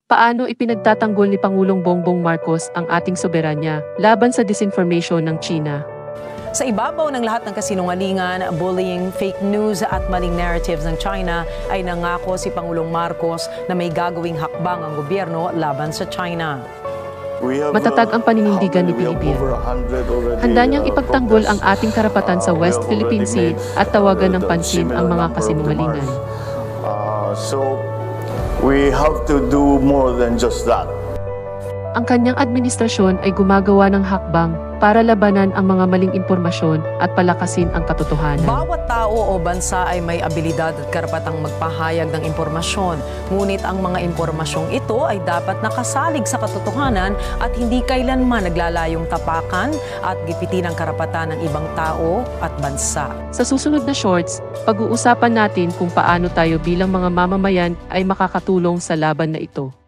Paano ipinagtatanggol ni Pangulong Bongbong Marcos ang ating soberanya laban sa disinformation ng China? Sa ibabaw ng lahat ng kasinungalingan, bullying, fake news at maling narratives ng China ay nangako si Pangulong Marcos na may gagawing hakbang ang gobyerno laban sa China. Matatag ang paninindigan ni PBBM. Handa niyang ipagtanggol ang ating karapatan sa West Philippine Sea at tawagan ng pansin ang mga kasinungalingan. So, we have to do more than just that. Ang kanyang administrasyon ay gumagawa ng hakbang para labanan ang mga maling impormasyon at palakasin ang katotohanan. Bawat tao o bansa ay may abilidad at karapatang magpahayag ng impormasyon. Ngunit ang mga impormasyong ito ay dapat nakasalig sa katotohanan at hindi kailanman naglalayong tapakan at gipitin ang karapatan ng ibang tao at bansa. Sa susunod na shorts, pag-uusapan natin kung paano tayo bilang mga mamamayan ay makakatulong sa laban na ito.